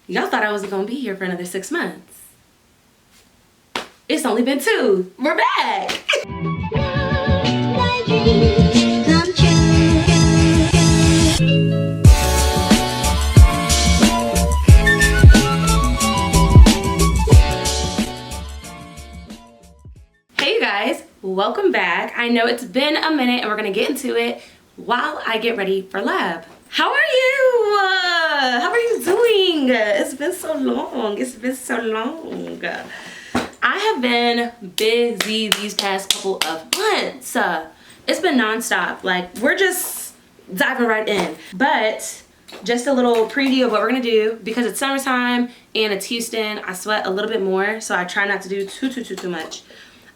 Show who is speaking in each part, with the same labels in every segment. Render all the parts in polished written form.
Speaker 1: Y'all thought I wasn't gonna be here for another 6 months. It's only been 2. We're back. Hey you guys, welcome back. I know it's been a minute and we're gonna get into it while I get ready for lab. How are you? How are you doing? It's been so long. It's been so long. I have been busy these past couple of months. It's been nonstop. Like, we're just diving right in. But just a little preview of what we're gonna do. Because it's summertime and it's Houston, I sweat a little bit more, so I try not to do too much.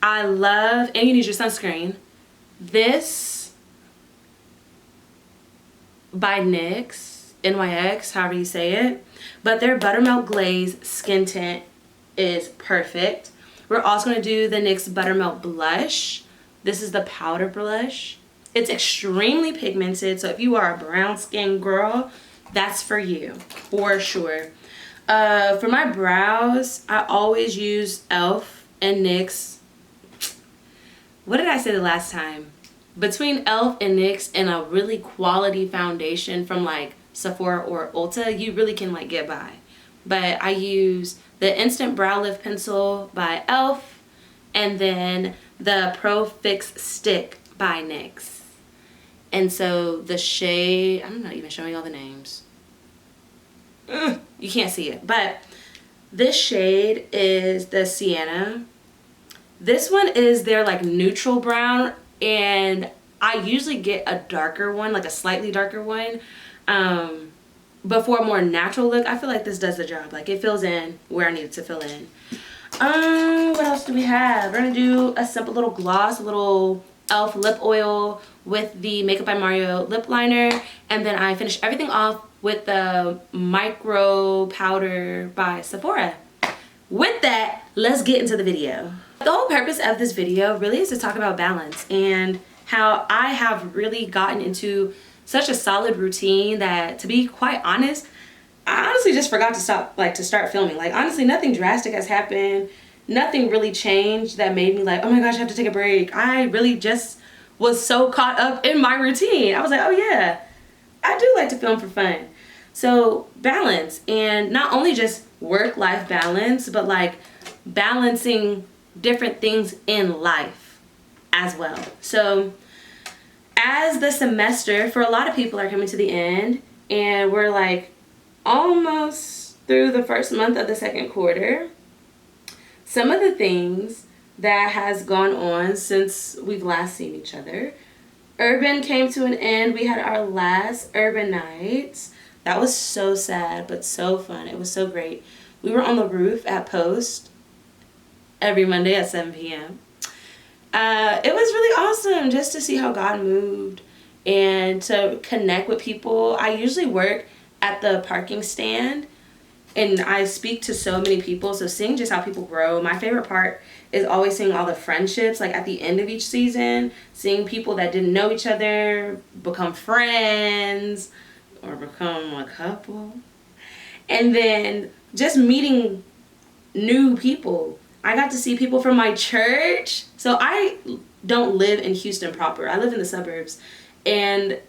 Speaker 1: I love, and you need your sunscreen, this by NYX, however you say it. But their Buttermilk Glaze Skin Tint is perfect. We're also going to do the NYX Buttermilk Blush. This is the powder blush. It's extremely pigmented, so if you are a brown skin girl, that's for you, for sure. For my brows, I always use e.l.f. and NYX. What did I say the last time? Between e.l.f. and NYX and a really quality foundation from like Sephora or Ulta, you really can like get by. But I use the Instant Brow Lift Pencil by e.l.f. and then the Pro Fix Stick by NYX. And so the shade, I'm not even showing all the names. You can't see it, but this shade is the Sienna. This one is their like neutral brown, and I usually get a darker one, like a slightly darker one, but for a more natural look. I feel like this does the job. Like, it fills in where I need it to fill in. What else do we have? We're gonna do a simple little gloss, a little e.l.f. lip oil with the Makeup by Mario lip liner, and then I finish everything off with the micro powder by Sephora. With that, let's get into the video. The whole purpose of this video really is to talk about balance and how I have really gotten into such a solid routine that, to be quite honest, I honestly just forgot to start filming. Like, honestly, nothing drastic has happened. Nothing really changed that made me like, oh my gosh, I have to take a break. I really just was so caught up in my routine. I was like, oh yeah, I do like to film for fun. So balance, and not only just work-life balance, but like balancing different things in life as well. So as the semester for a lot of people are coming to the end, and we're like almost through the first month of the second quarter, some of the things that has gone on since we've last seen each other. Urban came to an end. We had our last Urban night. That was so sad, but so fun. It was so great. We were on the roof at Post every Monday at 7 p.m. It was really awesome just to see how God moved and to connect with people. I usually work at the parking stand, and I speak to so many people, so seeing just how people grow. My favorite part is always seeing all the friendships, like at the end of each season, seeing people that didn't know each other become friends or become a couple, and then just meeting new people. I got to see people from my church. So I don't live in Houston proper. I live in the suburbs. And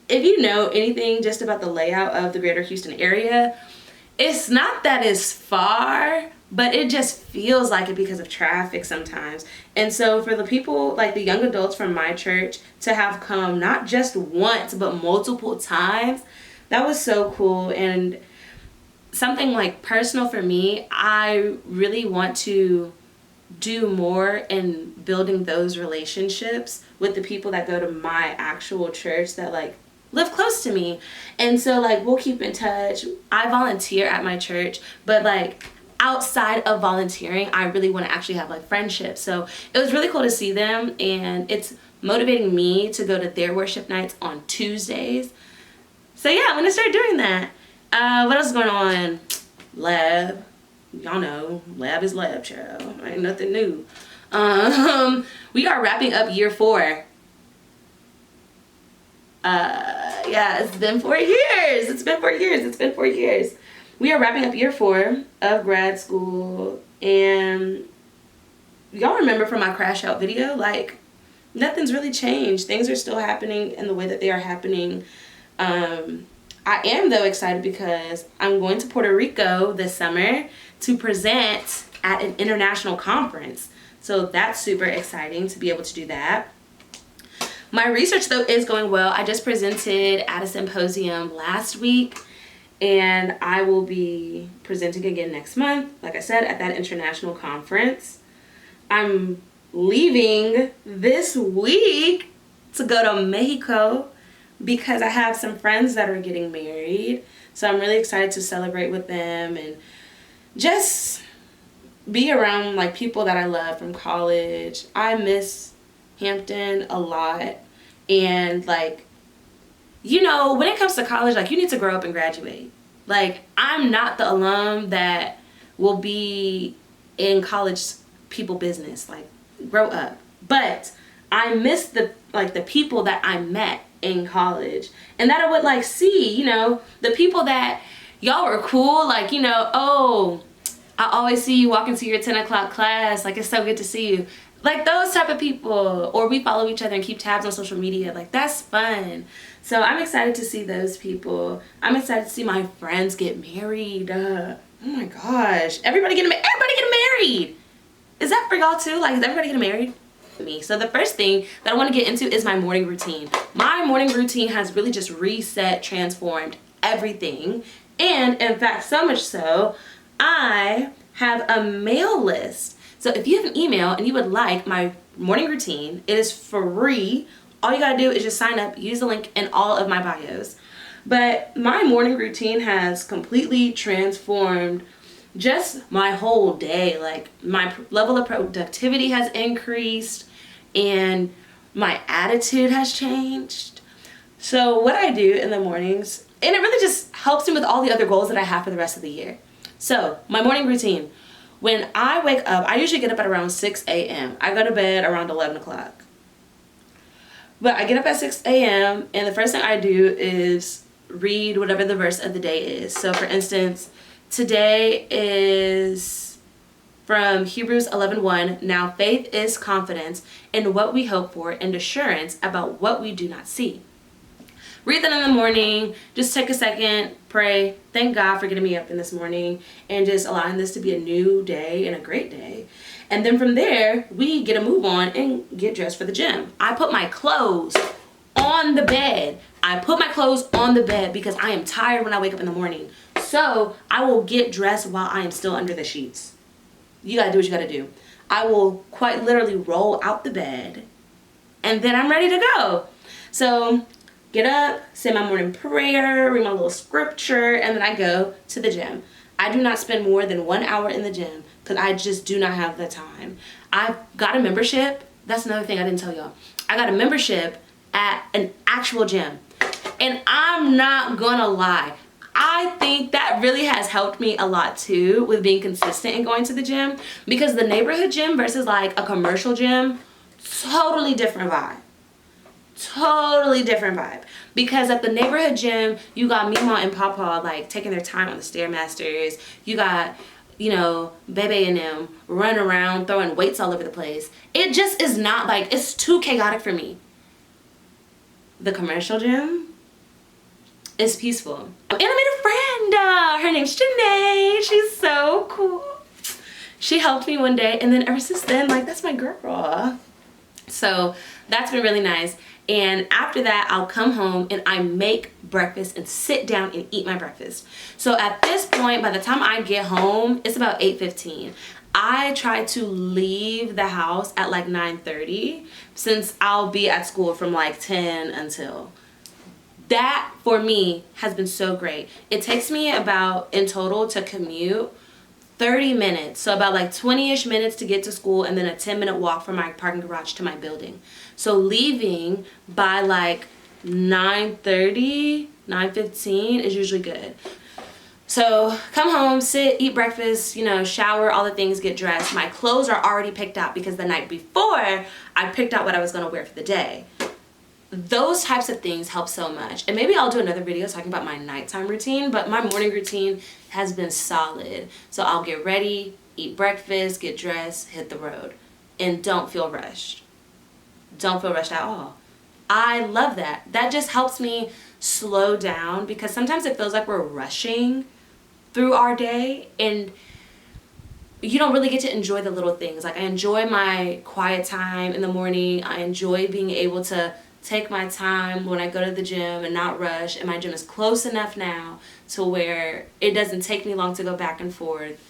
Speaker 1: if you know anything just about the layout of the greater Houston area, it's not that it's far, but it just feels like it because of traffic sometimes. And so for the people, like the young adults from my church, to have come not just once, but multiple times, that was so cool. And something like personal for me, I really want to do more in building those relationships with the people that go to my actual church that like live close to me. And so like we'll keep in touch. I volunteer at my church, but like outside of volunteering, I really want to actually have like friendships. So it was really cool to see them, and it's motivating me to go to their worship nights on Tuesdays. So yeah, I'm gonna start doing that. What else is going on? Lab. Y'all know, lab is lab, child. Ain't nothing new. We are wrapping up year 4. Yeah, it's been 4 years. It's been 4 years. we are wrapping up year 4 of grad school, and y'all remember from my crash out video, like, nothing's really changed. Things are still happening in the way that they are happening. I am, though, excited because I'm going to Puerto Rico this summer to present at an international conference. So that's super exciting to be able to do that. My research, though, is going well. I just presented at a symposium last week, and I will be presenting again next month, like I said, at that international conference. I'm leaving this week to go to Mexico because I have some friends that are getting married. So I'm really excited to celebrate with them and just be around like people that I love from college. I miss Hampton a lot. And like, you know, when it comes to college, like, you need to grow up and graduate. Like, I'm not the alum that will be in college people business. Like, grow up. But I miss the people that I met in college, and that I would like see, you know, the people that y'all were cool, like, you know, oh, I always see you walking to your 10 o'clock class, like, it's so good to see you, like those type of people. Or we follow each other and keep tabs on social media, like, that's fun. So I'm excited to see those people. I'm excited to see my friends get married. Oh my gosh, everybody getting married. Is that for y'all too? Like, is everybody getting married? Me. So the first thing that I want to get into is my morning routine. My morning routine has really just reset, transformed everything. And in fact, so much so, I have a mail list. So if you have an email and you would like my morning routine, it is free. All you gotta do is just sign up, use the link in all of my bios. But my morning routine has completely transformed just my whole day. Like, my level of productivity has increased and my attitude has changed. So what I do in the mornings, and it really just helps me with all the other goals that I have for the rest of the year. So my morning routine, when I wake up, I usually get up at around 6 a.m. I go to bed around 11 o'clock. But I get up at 6 a.m. and the first thing I do is read whatever the verse of the day is. So for instance, today is from Hebrews 11:1. Now faith is confidence in what we hope for and assurance about what we do not see. Read that in the morning. Just take a second, pray, thank God for getting me up in this morning and just allowing this to be a new day and a great day. And then from there, we get a move on and get dressed for the gym. I put my clothes on the bed. I put my clothes on the bed because I am tired when I wake up in the morning. So I will get dressed while I am still under the sheets. You gotta do what you gotta do. I will quite literally roll out the bed and then I'm ready to go. So get up, say my morning prayer, read my little scripture, and then I go to the gym. I do not spend more than 1 hour in the gym because I just do not have the time. I've got a membership. That's another thing I didn't tell y'all. I got a membership at an actual gym. And I'm not gonna lie, I think that really has helped me a lot too with being consistent and going to the gym, because the neighborhood gym versus like a commercial gym, totally different vibe. Totally different vibe. Because at the neighborhood gym, you got Mima and Papa like taking their time on the Stairmasters. You got, you know, Bebe and them running around throwing weights all over the place. It just is not like, it's too chaotic for me. The commercial gym is peaceful. And I made a friend. Her name's Janae. She's so cool. She helped me one day, and then ever since then, like, that's my girl. So that's been really nice. And after that, I'll come home and I make breakfast and sit down and eat my breakfast. So at this point, by the time I get home, it's about 8:15. I try to leave the house at like 9:30 since I'll be at school from like 10 until. That for me has been so great. It takes me about, in total, to commute 30 minutes. So about like 20-ish minutes to get to school, and then a 10-minute walk from my parking garage to my building. So leaving by like 9:30, 9:15 is usually good. So come home, sit, eat breakfast, you know, shower, all the things, get dressed. My clothes are already picked out because the night before I picked out what I was going to wear for the day. Those types of things help so much. And maybe I'll do another video talking about my nighttime routine, but my morning routine has been solid. So I'll get ready, eat breakfast, get dressed, hit the road, and don't feel rushed. Don't feel rushed at all. I love that. That just helps me slow down, because sometimes it feels like we're rushing through our day and you don't really get to enjoy the little things. Like, I enjoy my quiet time in the morning. I enjoy being able to take my time when I go to the gym and not rush. And my gym is close enough now to where it doesn't take me long to go back and forth.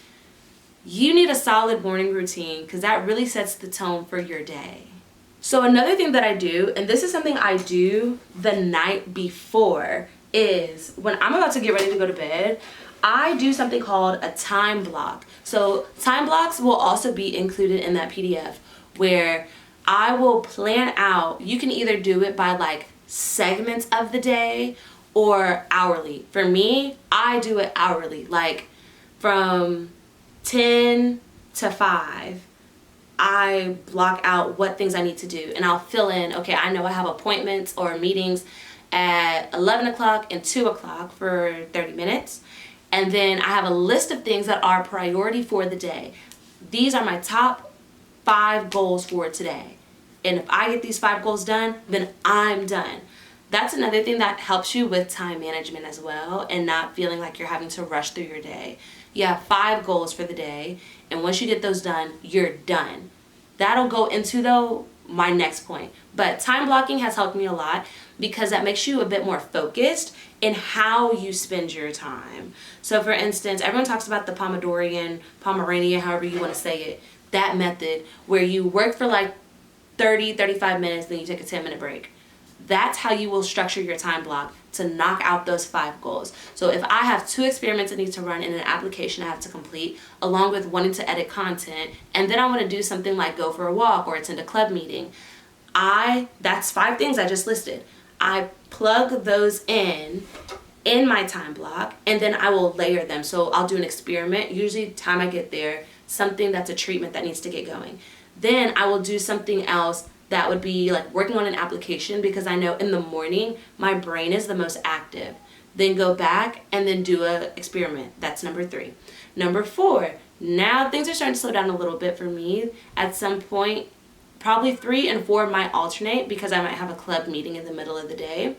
Speaker 1: You need a solid morning routine, because that really sets the tone for your day. So another thing that I do, and this is something I do the night before, is when I'm about to get ready to go to bed, I do something called a time block. So time blocks will also be included in that PDF, where I will plan out. You can either do it by like segments of the day or hourly. For me, I do it hourly, like from 10 to 5. I block out what things I need to do, and I'll fill in, okay, I know I have appointments or meetings at 11 o'clock and 2 o'clock for 30 minutes. And then I have a list of things that are priority for the day. These are my top 5 goals for today. And if I get these 5 goals done, then I'm done. That's another thing that helps you with time management as well, and not feeling like you're having to rush through your day. You have 5 goals for the day, and once you get those done, you're done. That'll go into, though, my next point. But time blocking has helped me a lot, because that makes you a bit more focused in how you spend your time. So for instance, everyone talks about the Pomeranian, however you want to say it, that method where you work for like 35 minutes, then you take a 10-minute break. That's how you will structure your time block to knock out those 5 goals. So if I have 2 experiments I need to run in an application I have to complete, along with wanting to edit content, and then I want to do something like go for a walk or attend a club meeting, that's 5 things I just listed. I plug those in my time block, and then I will layer them. So I'll do an experiment, usually time I get there, something that's a treatment that needs to get going. Then I will do something else that would be like working on an application, because I know in the morning my brain is the most active. Then go back and then do an experiment. That's number 3. Number 4, now things are starting to slow down a little bit for me. At some point, probably 3 and 4 might alternate, because I might have a club meeting in the middle of the day.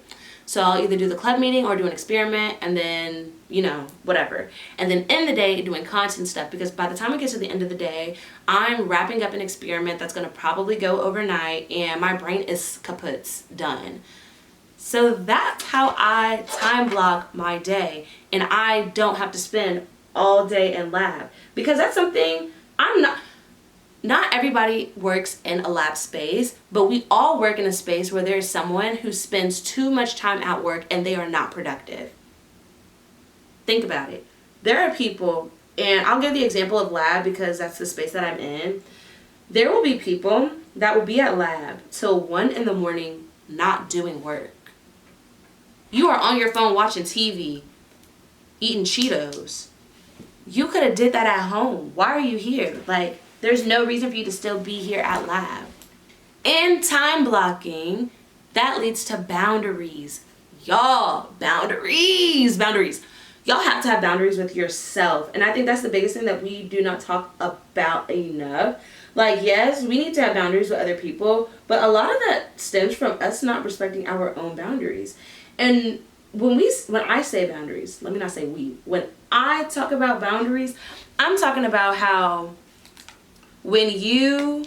Speaker 1: So I'll either do the club meeting or do an experiment, and then, whatever. And then in the day, doing content stuff, because by the time I get to the end of the day, I'm wrapping up an experiment that's going to probably go overnight, and my brain is kaput's done. So that's how I time block my day, and I don't have to spend all day in lab, because that's something not everybody works in a lab space, but we all work in a space where there's someone who spends too much time at work and they are not productive. Think about it. There are people, and I'll give the example of lab because that's the space that I'm in. There will be people that will be at lab till 1 in the morning not doing work. You are on your phone watching TV, eating Cheetos. You could have did that at home. Why are you here? There's no reason for you to still be here at lab. In time blocking, that leads to boundaries. Y'all, boundaries. Y'all have to have boundaries with yourself. And I think that's the biggest thing that we do not talk about enough. Yes, we need to have boundaries with other people, but a lot of that stems from us not respecting our own boundaries. And when I say boundaries, let me not say we. When I talk about boundaries, I'm talking about how when you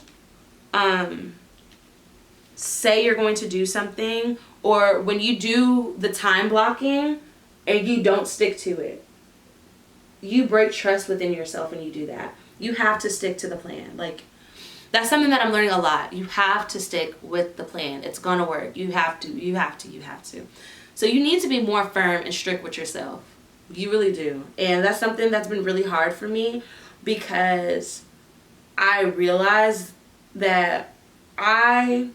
Speaker 1: say you're going to do something, or when you do the time blocking and you don't stick to it, you break trust within yourself when you do that. You have to stick to the plan. That's something that I'm learning a lot. You have to stick with the plan. It's gonna work. You have to. So you need to be more firm and strict with yourself. You really do. And that's something that's been really hard for me, because I realized that I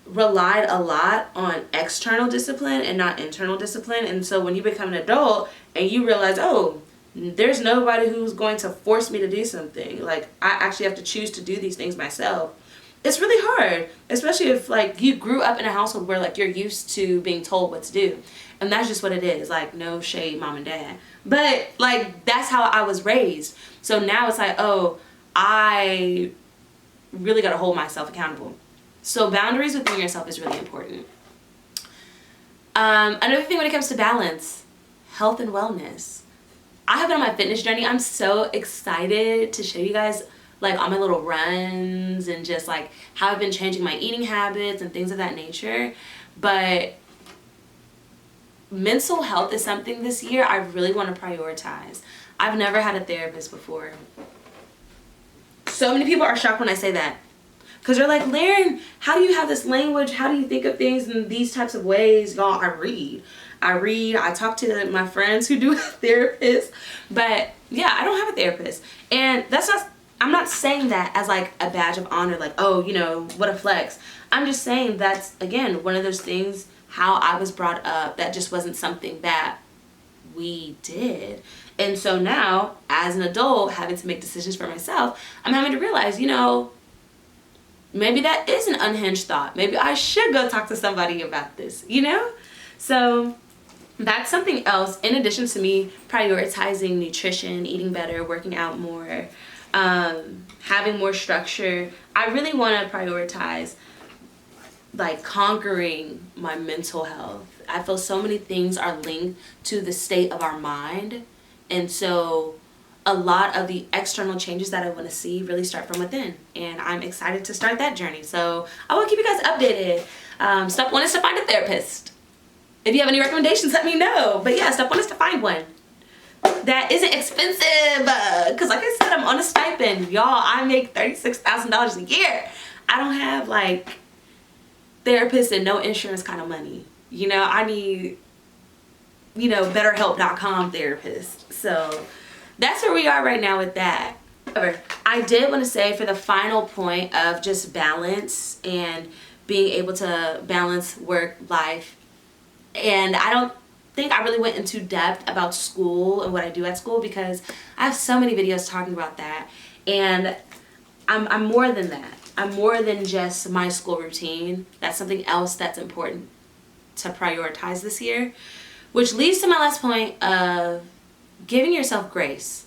Speaker 1: relied a lot on external discipline and not internal discipline. And so when you become an adult and you realize, oh, there's nobody who's going to force me to do something. I actually have to choose to do these things myself. it's really hard, especially if like you grew up in a household where like you're used to being told what to do, and that's just what it is. Like, no shade, mom and dad, but like that's how I was raised. So now it's like, oh, I really got to hold myself accountable. So boundaries within yourself is really important. Another thing when it comes to balance, health and wellness. I have been on my fitness journey. I'm so excited to show you guys like all my little runs and just like how I've been changing my eating habits and things of that nature. But mental health is something this year I really want to prioritize. I've never had a therapist before. So many people are shocked when I say that. Because they're like, Lauren, how do you have this language? How do you think of things in these types of ways? Y'all, I read, I talk to my friends who do a therapist. But yeah, I don't have a therapist. And that's not, I'm not saying that as like a badge of honor, like, oh, you know, what a flex. I'm just saying that's, again, one of those things, how I was brought up, that just wasn't something that we did. And so now, as an adult, having to make decisions for myself, I'm having to realize, you know, maybe that is an unhinged thought. Maybe I should go talk to somebody about this, you know? So that's something else, in addition to me prioritizing nutrition, eating better, working out more, having more structure. I really want to prioritize like conquering my mental health. I feel so many things are linked to the state of our mind. And so a lot of the external changes that I want to see really start from within. And I'm excited to start that journey. So I will keep you guys updated. Step one is to find a therapist. If you have any recommendations, let me know. But yeah, step one is to find one that isn't expensive. Because like I said, I'm on a stipend. Y'all, I make $36,000 a year. I don't have like therapists and no insurance kind of money. You know, I need, you know, betterhelp.com therapist. So that's where we are right now with that. However, I did want to say, for the final point of just balance and being able to balance work, life, and I don't think I really went into depth about school and what I do at school, because I have so many videos talking about that, and I'm more than that. I'm more than just my school routine. That's something else that's important to prioritize this year, which leads to my last point of giving yourself grace.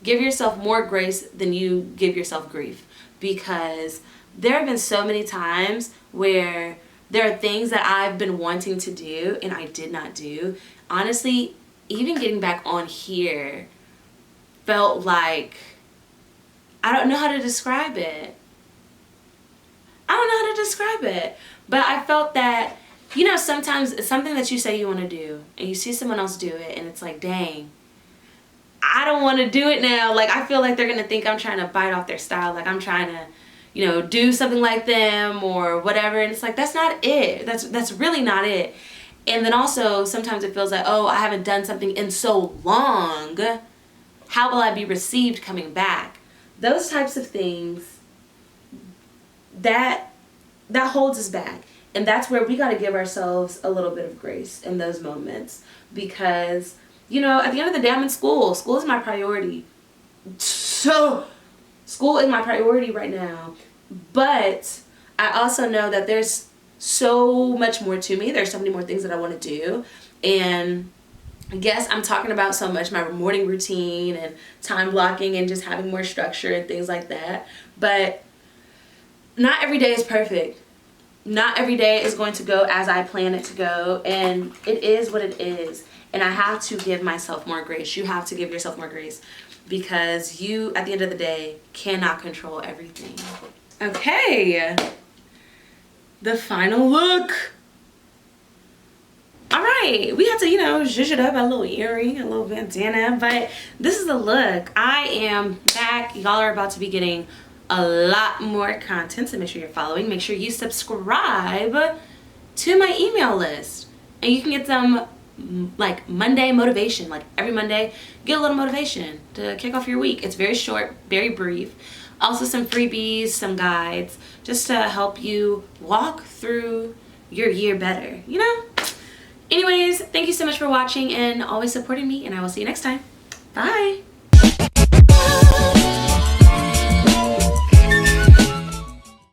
Speaker 1: Give yourself more grace than you give yourself grief, because there have been so many times where there are things that I've been wanting to do and I did not do. Honestly, even getting back on here felt like, I don't know how to describe it. But I felt that, you know, sometimes it's something that you say you want to do and you see someone else do it and it's like, dang, I don't want to do it now. Like, I feel like they're going to think I'm trying to bite off their style. Like, I'm trying to, you know, do something like them or whatever. And it's like, that's not it. That's really not it. And then also sometimes it feels like, oh, I haven't done something in so long. How will I be received coming back? Those types of things, that holds us back. And that's where we got to give ourselves a little bit of grace in those moments, because, you know, at the end of the day, I'm in school. School is my priority. So school is my priority right now. But I also know that there's so much more to me. There's so many more things that I want to do. And I guess I'm talking about so much my morning routine and time blocking and just having more structure and things like that. But not every day is perfect. Not every day is going to go as I plan it to go. And it is what it is. And I have to give myself more grace. You have to give yourself more grace, because you, at the end of the day, cannot control everything. Okay. The final look. All right, we had to, you know, zhuzh it up, a little earring, a little bandana, but this is the look. I am back. Y'all are about to be getting a lot more content, so make sure you're following. Make sure you subscribe to my email list, and you can get some like Monday motivation. Like every Monday, get a little motivation to kick off your week. It's very short, very brief. Also some freebies, some guides, just to help you walk through your year better, you know? Anyways, thank you so much for watching and always supporting me, and I will see you next time. Bye.